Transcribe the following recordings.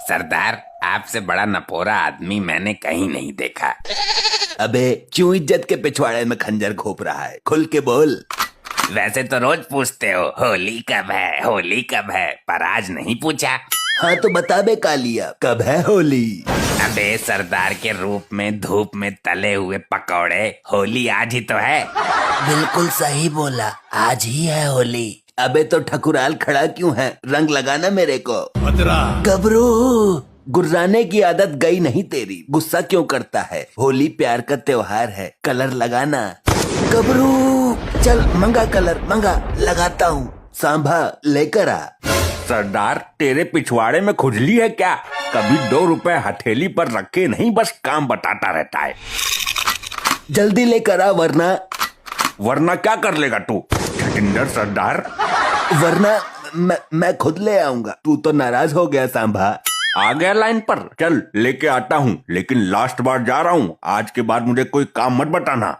सरदार, आपसे बड़ा नपोरा आदमी मैंने कहीं नहीं देखा। अबे क्यों इज्जत के पिछवाड़े में खंजर घोप रहा है? खुल के बोल। वैसे तो रोज पूछते हो होली कब है, होली कब है, पर आज नहीं पूछा। हाँ तो बता बे कालिया, कब है होली? अबे सरदार के रूप में धूप में तले हुए पकौड़े, होली आज ही तो है। बिल्कुल सही बोला, आज ही है होली। अबे तो ठकुराल खड़ा क्यों है? रंग लगाना मेरे को। गबरू, गुर्राने की आदत गई नहीं तेरी। गुस्सा क्यों करता है? होली प्यार का त्योहार है, कलर लगाना। गबरू चल मंगा कलर, मंगा, लगाता हूँ। सांभा लेकर आ। सरदार, तेरे पिछवाड़े में खुजली है क्या? कभी 2 रुपए हथेली पर रखे नहीं, बस काम बताता रहता है। जल्दी लेकर आ, वरना क्या कर लेगा तू? छटिंदर सरदार, वरना मैं खुद ले आऊंगा। तू तो नाराज हो गया सांभा। आ गया लाइन पर, चल लेके आता हूँ, लेकिन लास्ट बार जा रहा हूँ। आज के बाद मुझे कोई काम मत बताना।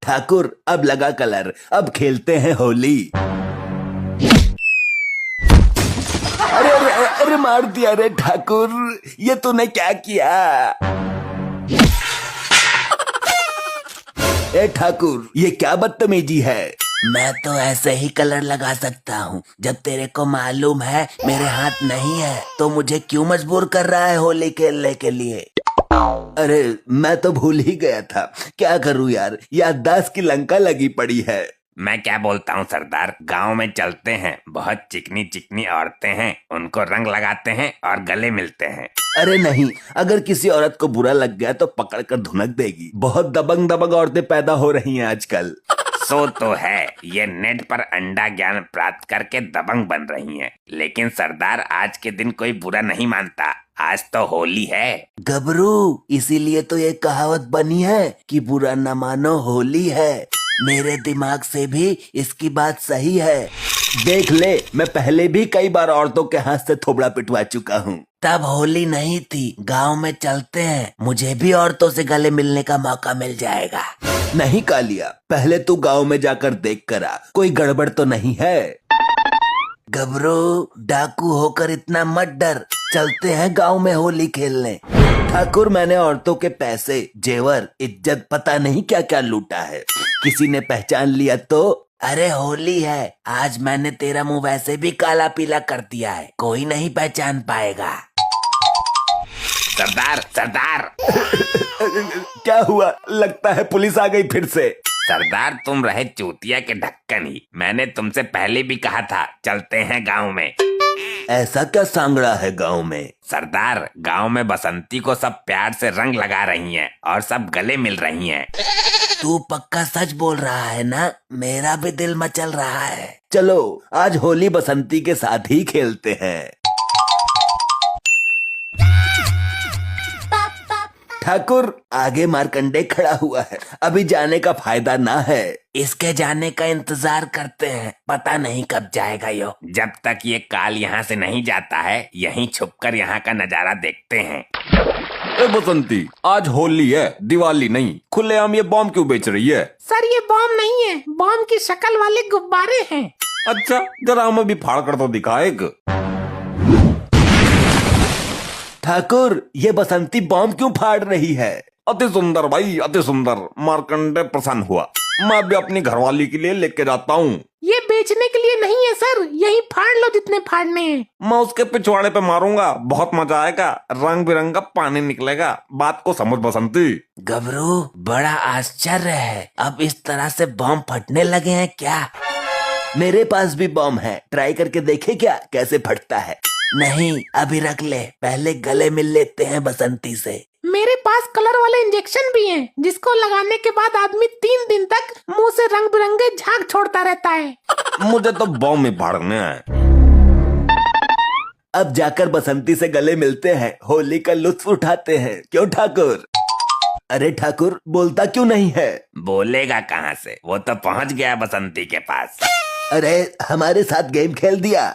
ठाकुर अब लगा कलर, अब खेलते हैं होली। अरे अरे अरे मार दिया रे ठाकुर, ये तूने क्या किया? ए ठाकुर, ये क्या बदतमीजी है? मैं तो ऐसे ही कलर लगा सकता हूँ। जब तेरे को मालूम है मेरे हाथ नहीं है, तो मुझे क्यों मजबूर कर रहा है होली खेलने के लिए? अरे मैं तो भूल ही गया था। क्या करूँ यार, याददाश्त की लंका लगी पड़ी है। मैं क्या बोलता हूँ सरदार, गांव में चलते हैं, बहुत चिकनी चिकनी औरतें हैं, उनको रंग लगाते हैं और गले मिलते हैं। अरे नहीं, अगर किसी औरत को बुरा लग गया तो पकड़ कर धुनक देगी। बहुत दबंग दबंग औरतें पैदा हो रही हैं आजकल। सो तो है, ये नेट पर अंडा ज्ञान प्राप्त करके दबंग बन रही हैं। लेकिन सरदार, आज के दिन कोई बुरा नहीं मानता, आज तो होली है। गबरू, इसीलिए तो ये कहावत बनी है कि बुरा न मानो होली है। मेरे दिमाग से भी इसकी बात सही है। देख ले, मैं पहले भी कई बार औरतों के हाथ से थोबड़ा पिटवा चुका हूँ। तब होली नहीं थी। गांव में चलते हैं, मुझे भी औरतों से गले मिलने का मौका मिल जाएगा। नहीं कालिया, पहले तू गांव में जाकर देख कर आ, कोई गड़बड़ तो नहीं है। गबरू, डाकू होकर इतना मत डर, चलते हैं गांव में होली खेलने। ठाकुर, मैंने औरतों के पैसे, जेवर, इज्जत, पता नहीं क्या क्या लूटा है। किसी ने पहचान लिया तो? अरे होली है, आज मैंने तेरा मुंह वैसे भी काला पीला कर दिया है, कोई नहीं पहचान पाएगा। सरदार सरदार क्या हुआ? लगता है पुलिस आ गई फिर से। सरदार, तुम रहे चूतिया के ढक्कन ही। मैंने तुमसे पहले भी कहा था, चलते हैं गांव में। ऐसा क्या सांगड़ा है गांव में? सरदार, गांव में बसंती को सब प्यार से रंग लगा रही हैं और सब गले मिल रही हैं। तू पक्का सच बोल रहा है ना? मेरा भी दिल मचल रहा है। चलो आज होली बसंती के साथ ही खेलते हैं। ठाकुर, आगे मार्कंडे खड़ा हुआ है, अभी जाने का फायदा ना है। इसके जाने का इंतजार करते हैं, पता नहीं कब जाएगा यो। जब तक ये काल यहाँ से नहीं जाता है, यहीं छुपकर यहाँ का नजारा देखते हैं। ए बसंती, आज होली है, दिवाली नहीं। खुलेआम ये बॉम्ब क्यों बेच रही है? सर, ये बॉम्ब नहीं है, बॉम्ब की शक्ल वाले गुब्बारे हैं। अच्छा, जरा हमें भी फाड़ कर तो दिखा एक। ठाकुर, ये बसंती बॉम्ब क्यों फाड़ रही है? अति सुंदर भाई, अति सुंदर। मार्कंडे प्रसन्न हुआ। मैं भी अपनी घरवाली के लिए लेके जाता हूँ। ये बेचने के लिए नहीं है सर, यही फाड़ लो जितने फाड़ने हैं। मैं उसके पिछवाड़े पे मारूंगा, बहुत मजा आएगा, रंग बिरंगा पानी निकलेगा। बात को समझ बसंती। गबरू, बड़ा आश्चर्य है, अब इस तरह से बॉम्ब फटने लगे हैं क्या? मेरे पास भी बॉम्ब है, ट्राई करके देखे क्या कैसे फटता है? नहीं, अभी रख ले, पहले गले मिल लेते हैं बसंती से। मेरे पास कलर वाले इंजेक्शन भी हैं, जिसको लगाने के बाद आदमी 3 दिन तक मुंह से रंग बिरंगे झाग छोड़ता रहता है। मुझे तो बॉम्ब ही फाड़ने है। अब जाकर बसंती से गले मिलते हैं, होली का लुत्फ उठाते हैं। क्यों ठाकुर? अरे ठाकुर, बोलता क्यों नहीं है? बोलेगा कहाँ से, वो तो पहुँच गया बसंती के पास। अरे हमारे साथ गेम खेल दिया।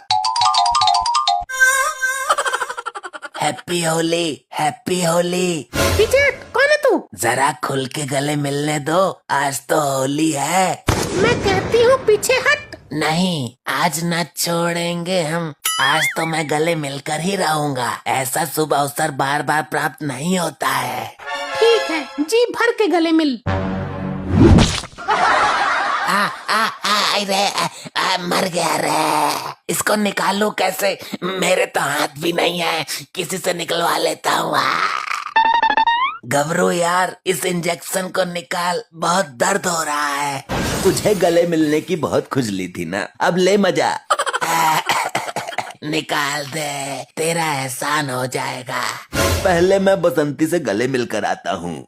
Happy Holi, happy Holi. पीछे कौन है तू? जरा खुल के गले मिलने दो, आज तो होली है। मैं कहती हूँ पीछे हट। नहीं, आज न छोड़ेंगे हम, आज तो मैं गले मिलकर ही रहूंगा। ऐसा शुभ अवसर बार बार प्राप्त नहीं होता है। ठीक है, जी भर के गले मिल। मर गया रे। इसको निकालूं कैसे? मेरे तो हाथ भी नहीं है, किसी से निकलवा लेता हूँ। घबरो यार, इस इंजेक्शन को निकाल, बहुत दर्द हो रहा है। तुझे गले मिलने की बहुत खुजली थी ना, अब ले मजा। निकाल दे, तेरा एहसान हो जाएगा। पहले मैं बसंती से गले मिलकर आता हूँ।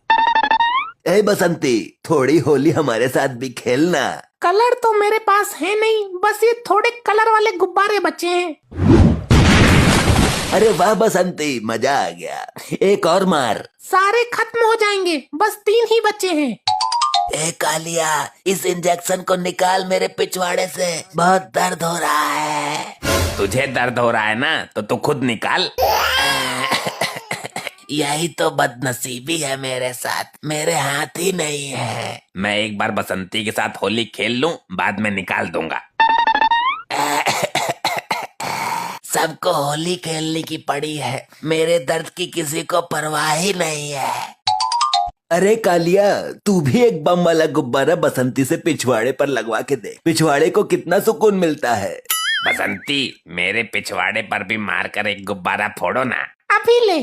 ए बसंती, थोड़ी होली हमारे साथ भी खेलना। कलर तो मेरे पास है नहीं, बस ये थोड़े कलर वाले गुब्बारे बचे हैं। अरे वाह बसंती, मजा आ गया। एक और मार। सारे खत्म हो जाएंगे, बस 3 ही बचे हैं। ए कालिया, इस इंजेक्शन को निकाल मेरे पिछवाड़े से, बहुत दर्द हो रहा है। तुझे दर्द हो रहा है ना, तो तू खुद निकाल। यही तो बदनसीबी है मेरे साथ, मेरे हाथ ही नहीं है। मैं एक बार बसंती के साथ होली खेल लूं, बाद में निकाल दूंगा। सबको होली खेलने की पड़ी है, मेरे दर्द की किसी को परवाह ही नहीं है। अरे कालिया, तू भी एक बम वाला गुब्बारा बसंती से पिछवाड़े पर लगवा के दे। पिछवाड़े को कितना सुकून मिलता है। बसंती, मेरे पिछवाड़े पर भी मारकर एक गुब्बारा फोड़ो ना। अभी ले।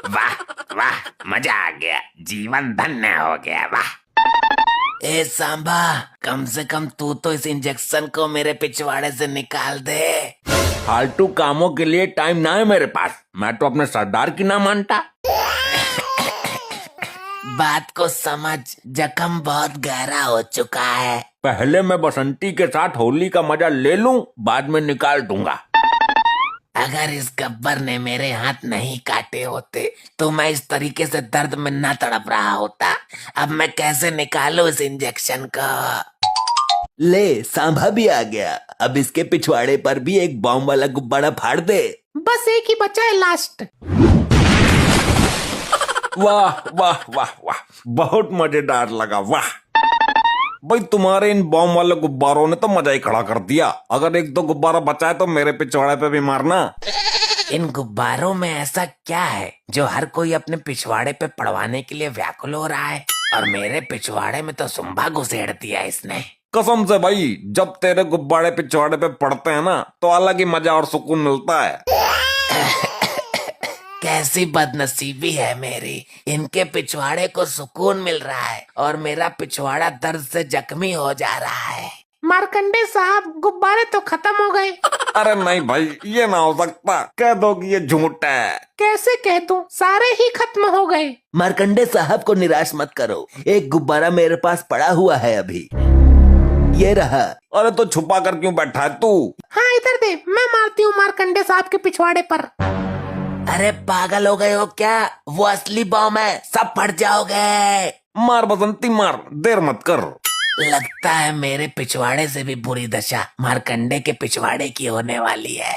वाह वाह, मजा आ गया, जीवन धन्य हो गया। वाह। ए सांबा, कम से कम तू तो इस इंजेक्शन को मेरे पिछवाड़े से निकाल दे। फालतू कामों के लिए टाइम ना है मेरे पास, मैं तो अपने सरदार की ना मानता। बात को समझ, जख्म बहुत गहरा हो चुका है। पहले मैं बसंती के साथ होली का मजा ले लूं, बाद में निकाल दूंगा। अगर इस गब्बर ने मेरे हाथ नहीं काटे होते तो मैं इस तरीके से दर्द में ना तड़प रहा होता। अब मैं कैसे निकालूं इस इंजेक्शन को? ले, सांभा भी आ गया। अब इसके पिछवाड़े पर भी एक बॉम्ब वाला गुब्बारा फाड़ दे। बस एक ही बचा है, लास्ट। वाह वाह वाह वाह, बहुत मजेदार लगा। वाह भाई, तुम्हारे इन बॉम्ब वाले गुब्बारों ने तो मजा ही खड़ा कर दिया। अगर 1-2 गुब्बारा बचा है तो मेरे पिछवाड़े पे भी मारना। इन गुब्बारों में ऐसा क्या है जो हर कोई अपने पिछवाड़े पे पड़वाने के लिए व्याकुल हो रहा है? और मेरे पिछवाड़े में तो सुंभा घुसेड़ दिया इसने। कसम से भाई, जब तेरे गुब्बारे पिछवाड़े पे पड़ते हैं ना, तो अलग ही मजा और सुकून मिलता है। कैसी बदनसीबी है मेरी, इनके पिछवाड़े को सुकून मिल रहा है और मेरा पिछवाड़ा दर्द से जख्मी हो जा रहा है। मार्कंडे साहब, गुब्बारे तो खत्म हो गए। अरे नहीं भाई, ये ना हो सकता, कह दो कि ये झूठ है। कैसे कह दूं, सारे ही खत्म हो गए। मार्कंडे साहब को निराश मत करो, एक गुब्बारा मेरे पास पड़ा हुआ है अभी, ये रहा। अरे तो छुपा कर क्यों बैठा है तू? हाँ इधर दे, मैं मारती हूँ मार्कंडे साहब के पिछवाड़े पर। अरे पागल हो गए हो क्या? वो असली बॉम्ब है, सब फट जाओगे। मार बसंती मार, देर मत कर। लगता है मेरे पिछवाड़े से भी बुरी दशा मार्कंडे के पिछवाड़े की होने वाली है।